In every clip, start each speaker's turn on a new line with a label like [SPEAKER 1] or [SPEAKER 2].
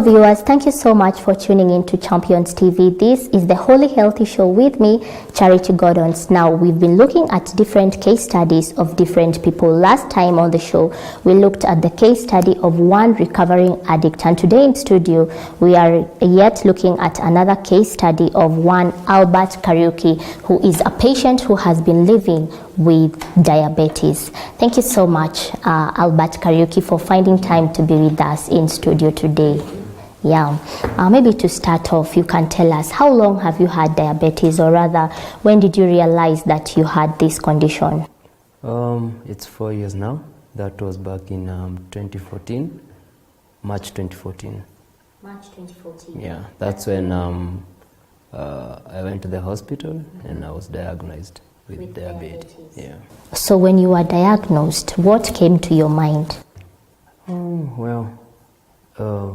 [SPEAKER 1] Hello viewers, thank you so much for tuning in to Champions TV. This is the Holy Healthy Show with me, Charity Gordons. Now, we've been looking at different case studies of different people. Last time on the show, we looked at the case study of one recovering addict. And today in studio, we are yet looking at another case study of one Albert Kariuki, who is a patient who has been living with diabetes. Thank you so much, Albert Kariuki, for finding time to be with us in studio today. Yeah, maybe to start off, you can tell us how long have you had diabetes, or rather, when did you realize that you had this condition?
[SPEAKER 2] It's 4 years now. That was back in 2014, March 2014.
[SPEAKER 1] March 2014.
[SPEAKER 2] Yeah, that's when I went to the hospital and I was diagnosed with diabetes. Yeah.
[SPEAKER 1] So when you were diagnosed, what came to your mind?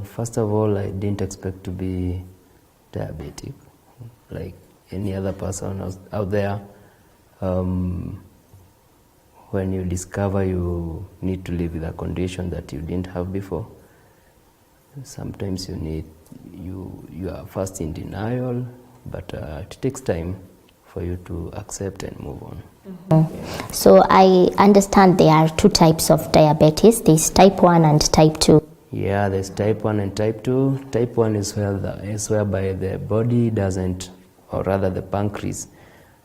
[SPEAKER 2] First of all, I didn't expect to be diabetic, like any other person out there. When you discover you need to live with a condition that you didn't have before, sometimes you are first in denial, but it takes time for you to accept and move on.
[SPEAKER 1] Mm-hmm. Yeah. So I understand there are two types of diabetes. There's type 1 and type 2.
[SPEAKER 2] Yeah, there's type 1 and type 2. Type 1 is whereby the body doesn't, or rather the pancreas,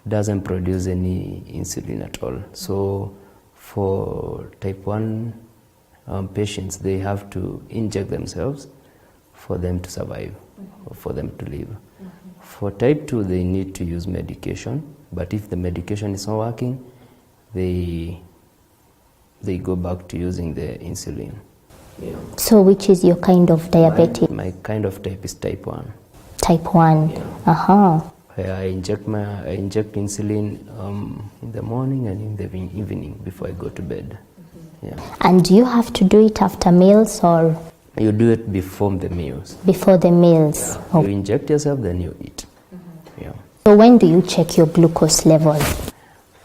[SPEAKER 2] doesn't produce any insulin at all. So for type 1 patients, they have to inject themselves for them to survive, or for them to live. For type 2, they need to use medication, but if the medication is not working, they go back to using the insulin. Yeah.
[SPEAKER 1] So which is your kind of diabetes?
[SPEAKER 2] My kind of type is type 1.
[SPEAKER 1] Type 1?
[SPEAKER 2] Yeah. I inject insulin in the morning and in the evening before I go to bed. Yeah.
[SPEAKER 1] And do you have to do it after meals, or?
[SPEAKER 2] You do it before the meals.
[SPEAKER 1] Before the meals?
[SPEAKER 2] Yeah. Oh. You inject yourself, then you eat. Yeah.
[SPEAKER 1] So when do you check your glucose level?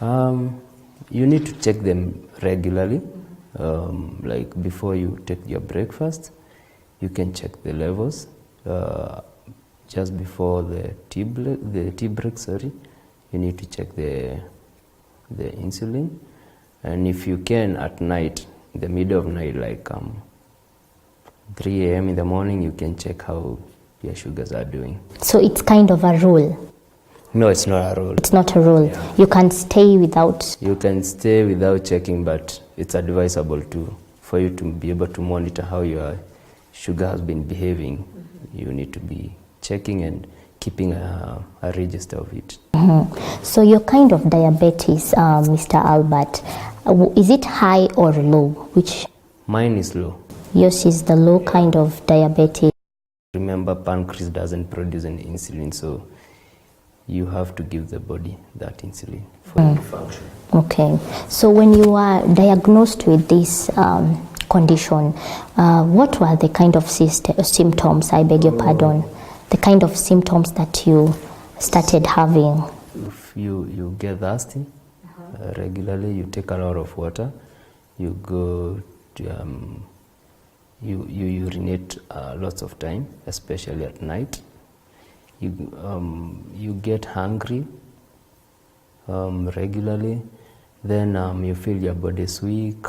[SPEAKER 2] You need to check them regularly. Like before you take your breakfast, you can check the levels. Just before the tea break, sorry, you need to check the insulin. And if you can, at night, in the middle of night, like 3 a.m. in the morning, you can check how your sugars are doing.
[SPEAKER 1] So it's kind of a rule?
[SPEAKER 2] No, it's not a rule.
[SPEAKER 1] It's not a rule. Yeah. You can stay without?
[SPEAKER 2] You can stay without checking, but it's advisable for you to be able to monitor how your sugar has been behaving. Mm-hmm. You need to be checking and keeping a register of it.
[SPEAKER 1] Mm-hmm. So your kind of diabetes, Mr. Albert, is it high or low? Which?
[SPEAKER 2] Mine is low.
[SPEAKER 1] Yours is the low kind of diabetes.
[SPEAKER 2] Remember, pancreas doesn't produce any insulin, so you have to give the body that insulin for it to function. Okay.
[SPEAKER 1] So when you were diagnosed with this condition, what were the kind of symptoms, I beg your pardon, the kind of symptoms that you started having?
[SPEAKER 2] If you get thirsty regularly, you take a lot of water, you go to, you urinate lots of time, especially at night. You get hungry regularly, then you feel your body is weak,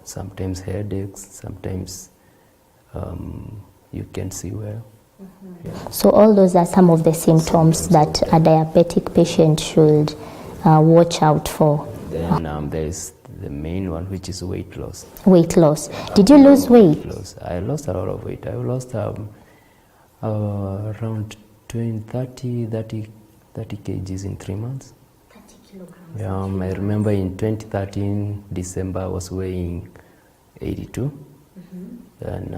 [SPEAKER 2] sometimes headaches, sometimes you can't see well. Mm-hmm. Yeah.
[SPEAKER 1] So all those are some of the symptoms that a diabetic patient should watch out for.
[SPEAKER 2] Then there is the main one, which is weight loss.
[SPEAKER 1] Weight loss. Did you lose weight?
[SPEAKER 2] I lost a lot of weight. I lost around 30 kgs in 3 months.
[SPEAKER 1] 30 kilograms.
[SPEAKER 2] Yeah, I remember in 2013, December, I was weighing 82. Mm-hmm. And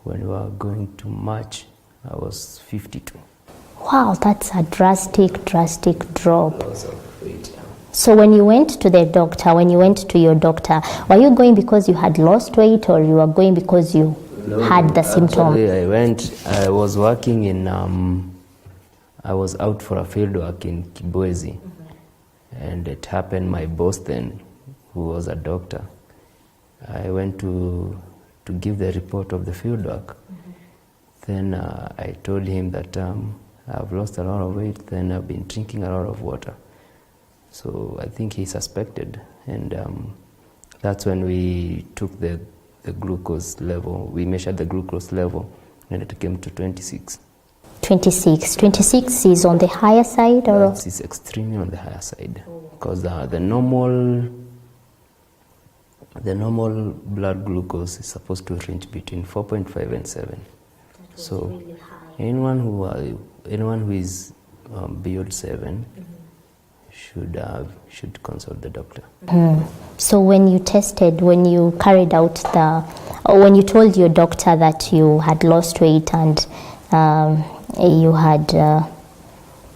[SPEAKER 2] when we were going to March, I was 52.
[SPEAKER 1] Wow, that's a drastic drop.
[SPEAKER 2] Loss of weight, yeah.
[SPEAKER 1] So when you went to your doctor, were you going because you had lost weight, or you were going because you had the symptom?
[SPEAKER 2] I was working in, I was out for a field work in Kibwezi. Mm-hmm. And it happened, my boss then, who was a doctor, I went to to give the report of the field work. Then I told him that I've lost a lot of weight, then I've been drinking a lot of water. So I think he suspected, and that's when we took the glucose level. We measured the glucose level, and it came to 26.
[SPEAKER 1] 26 is on the higher side, or?
[SPEAKER 2] It's extremely on the higher side, because the normal blood glucose is supposed to range between 4.5 and 7. So really high. Anyone who is beyond 7 should consult the doctor.
[SPEAKER 1] So when you carried out when you told your doctor that you had lost weight and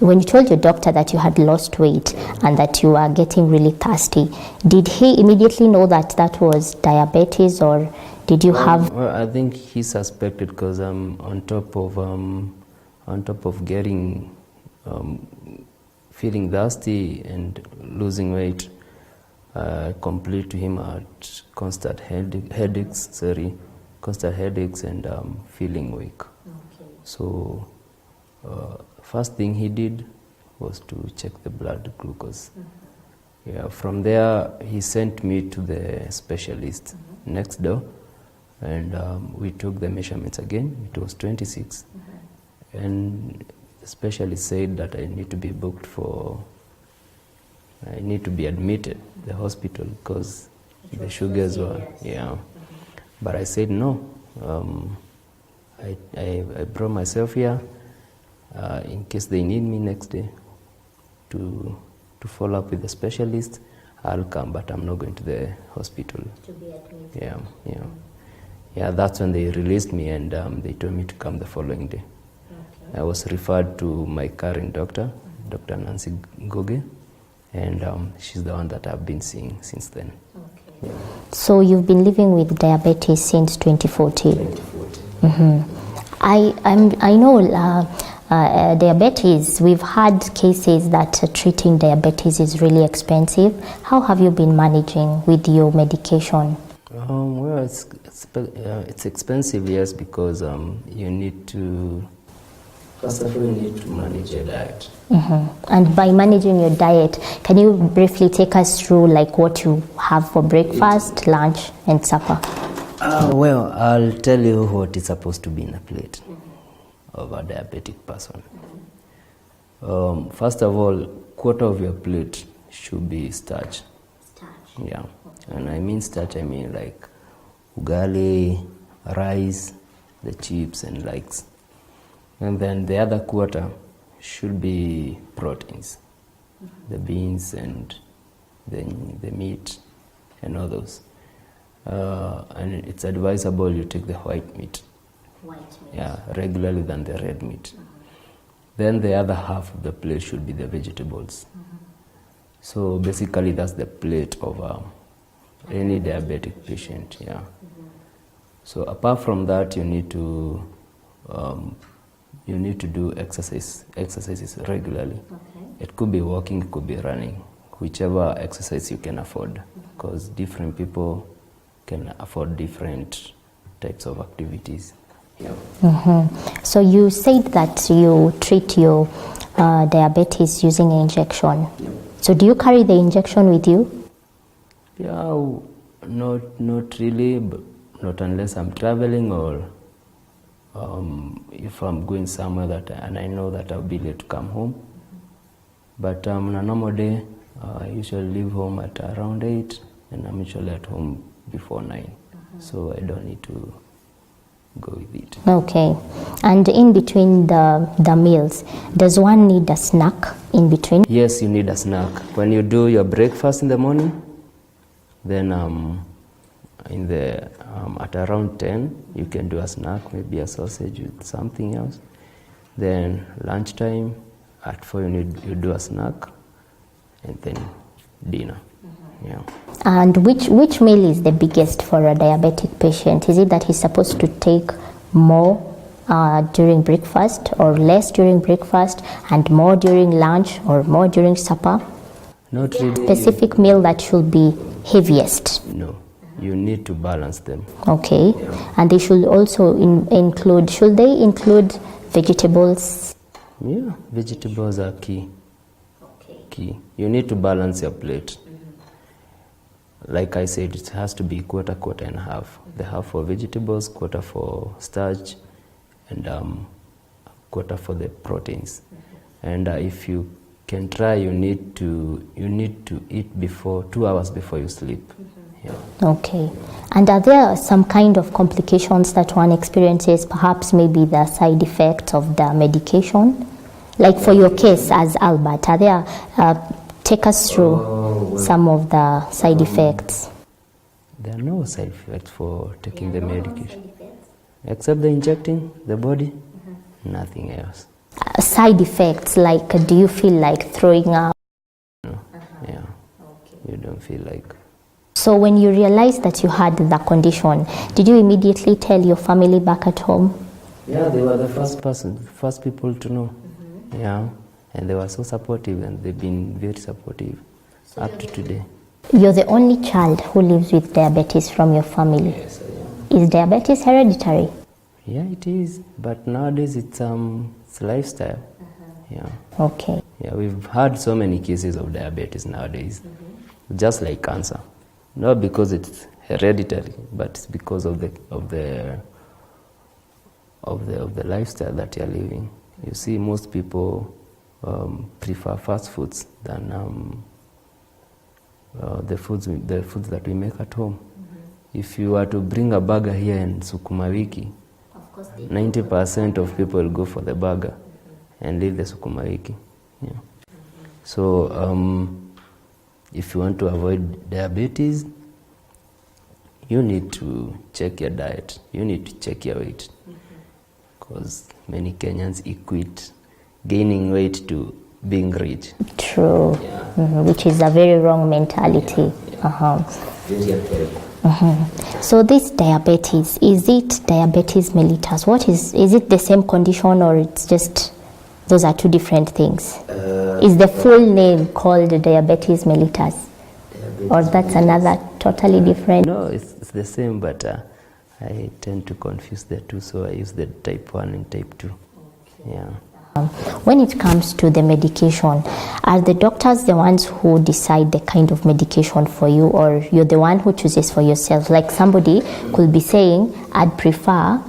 [SPEAKER 1] when you told your doctor that you had lost weight and that you were getting really thirsty, did he immediately know that was diabetes, or did you have?
[SPEAKER 2] Well, I think he suspected, because on top of getting feeling thirsty and losing weight, complained to him at constant headaches and feeling weak. Okay. So first thing he did was to check the blood glucose. Yeah, from there he sent me to the specialist next door, and we took the measurements again. It was 26, and the specialist said that I need to be admitted to the hospital because the sugars were, But I said no. I brought myself here in case they need me next day to follow up with the specialist. I'll come, but I'm not going to the hospital.
[SPEAKER 1] To be admitted.
[SPEAKER 2] Yeah, that's when they released me, and they told me to come the following day. Okay. I was referred to my current doctor, Dr. Nancy Goge, and she's the one that I've been seeing since then. Okay. Yeah.
[SPEAKER 1] So you've been living with diabetes since 2014? 2014. I know diabetes, we've had cases that treating diabetes is really expensive. How have you been managing with your medication?
[SPEAKER 2] Well, it's expensive, yes, because you need to, first of all, you need to manage your diet.
[SPEAKER 1] And by managing your diet, can you briefly take us through like what you have for breakfast, lunch, and supper?
[SPEAKER 2] Well, I'll tell you what is supposed to be in a plate of a diabetic person. First of all, quarter of your plate should be starch. Yeah, and I mean starch, I mean like ugali, rice, the chips and likes. And then the other quarter should be proteins, the beans and the meat and all those. And it's advisable you take the white meat. Yeah, regularly than the red meat. Then the other half of the plate should be the vegetables. So basically that's the plate of any diabetic patient. Yeah. So apart from that, you need to do exercises regularly. Okay. It could be walking, it could be running, whichever exercise you can afford, because different people can afford different types of activities. Yeah.
[SPEAKER 1] So you said that you treat your diabetes using injection. Yeah. So do you carry the injection with you?
[SPEAKER 2] Yeah, not really, but not unless I'm traveling or if I'm going somewhere and I know that I'll be late to come home. But on a normal day, I usually leave home at around 8, and I'm usually at home before 9. So I don't need to go with it.
[SPEAKER 1] Okay. And in between the meals, does one need a snack in between?
[SPEAKER 2] Yes, you need a snack. When you do your breakfast in the morning, then at around 10, you can do a snack, maybe a sausage with something else. Then lunchtime, at 4 you do a snack, and then dinner. Yeah.
[SPEAKER 1] And which meal is the biggest for a diabetic patient? Is it that he's supposed to take more during breakfast, or less during breakfast, and more during lunch, or more during supper?
[SPEAKER 2] Not really.
[SPEAKER 1] Specific meal that should be heaviest?
[SPEAKER 2] No. you need to balance them.
[SPEAKER 1] Okay.
[SPEAKER 2] Yeah.
[SPEAKER 1] And they should also should they include vegetables?
[SPEAKER 2] Yeah, vegetables are key.
[SPEAKER 1] Okay.
[SPEAKER 2] Key. You need to balance your plate. Like I said, it has to be quarter and half. The half for vegetables, quarter for starch, and quarter for the proteins. And if you can try, you need to eat before 2 hours before you sleep. Yeah.
[SPEAKER 1] Okay. And are there some kind of complications that one experiences, perhaps maybe the side effects of the medication? Like for your case as Albert, are there, take us through some of the side effects.
[SPEAKER 2] There are no side effects for taking the medication. Except the injecting the body, nothing else.
[SPEAKER 1] Side effects, like do you feel like throwing up?
[SPEAKER 2] No. Yeah. You don't feel like.
[SPEAKER 1] So when you realized that you had the condition, did you immediately tell your family back at home?
[SPEAKER 2] Yeah, they were the first people to know. Yeah, and they were so supportive, and they've been very supportive up to today.
[SPEAKER 1] You're the only child who lives with diabetes from your family.
[SPEAKER 2] Yes, I am.
[SPEAKER 1] Is diabetes hereditary?
[SPEAKER 2] Yeah, it is, but nowadays it's lifestyle. Yeah.
[SPEAKER 1] Okay.
[SPEAKER 2] Yeah, we've had so many cases of diabetes nowadays, just like cancer. Not because it's hereditary, but it's because of the lifestyle that you're living. You see, most people prefer fast foods than the foods that we make at home. If you were to bring a burger here in sukuma wiki, 90% of people will go for the burger and leave the sukuma wiki. Yeah. So if you want to avoid diabetes, you need to check your diet. You need to check your weight, because many Kenyans equate gaining weight to being rich. True. Yeah.
[SPEAKER 1] Which is a very wrong mentality.
[SPEAKER 2] Yeah.
[SPEAKER 1] So this diabetes, is it diabetes mellitus? What is it the same condition, or it's just those are two different things? Is the full name called diabetes mellitus? Or that's another totally different?
[SPEAKER 2] No, it's the same, but I tend to confuse the two, so I use the type 1 and type 2. Okay. Yeah.
[SPEAKER 1] When it comes to the medication, are the doctors the ones who decide the kind of medication for you, or you're the one who chooses for yourself? Like somebody could be saying, I'd prefer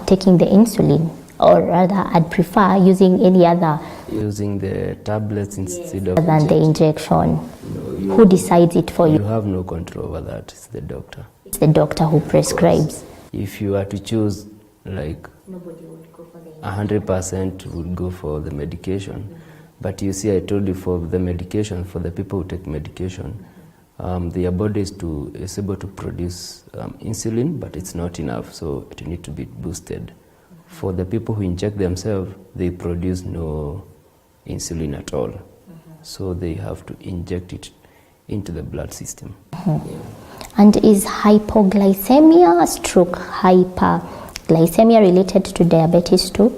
[SPEAKER 1] taking the insulin, or rather I'd prefer using any other.
[SPEAKER 2] Using the tablets instead of
[SPEAKER 1] than the injection. No, who decides it for you?
[SPEAKER 2] You have no control over that. It's the doctor.
[SPEAKER 1] It's the doctor who prescribes.
[SPEAKER 2] If you are to choose, like,
[SPEAKER 1] nobody would go for the
[SPEAKER 2] 100% would go for the medication. But you see, I told you, for the medication, for the people who take medication, their body is able to produce insulin, but it's not enough, so it needs to be boosted. For the people who inject themselves, they produce no insulin at all. So they have to inject it into the blood system. Yeah.
[SPEAKER 1] And is hypoglycemia stroke hyperglycemia related to diabetes too?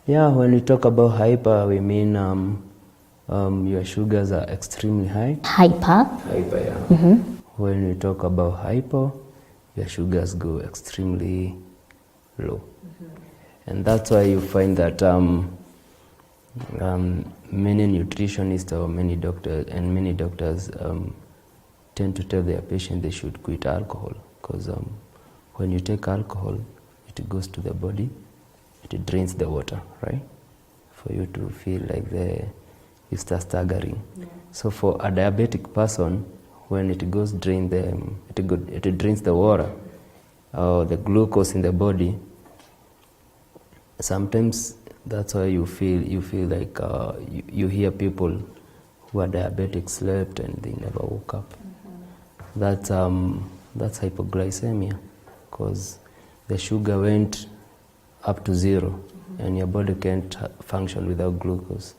[SPEAKER 2] Yeah, when we talk about hyper, we mean your sugars are extremely high.
[SPEAKER 1] Hyper,
[SPEAKER 2] yeah. When we talk about hypo, your sugars go extremely low. And that's why you find that many nutritionists or many doctors tend to tell their patients they should quit alcohol, because when you take alcohol, it goes to the body, it drains the water, right? For you to feel like you start staggering. Yeah. So for a diabetic person, when it goes it drains the water or the glucose in the body. Sometimes that's why you feel like you hear people who are diabetic slept and they never woke up. That's hypoglycemia, because the sugar went up to 0 and your body can't function without glucose.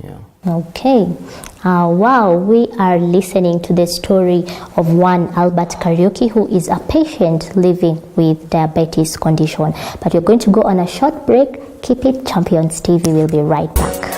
[SPEAKER 2] Yeah.
[SPEAKER 1] Okay. Wow, we are listening to the story of one Albert Kariuki, who is a patient living with diabetes condition. But you're going to go on a short break. Keep it, Champions TV will be right back.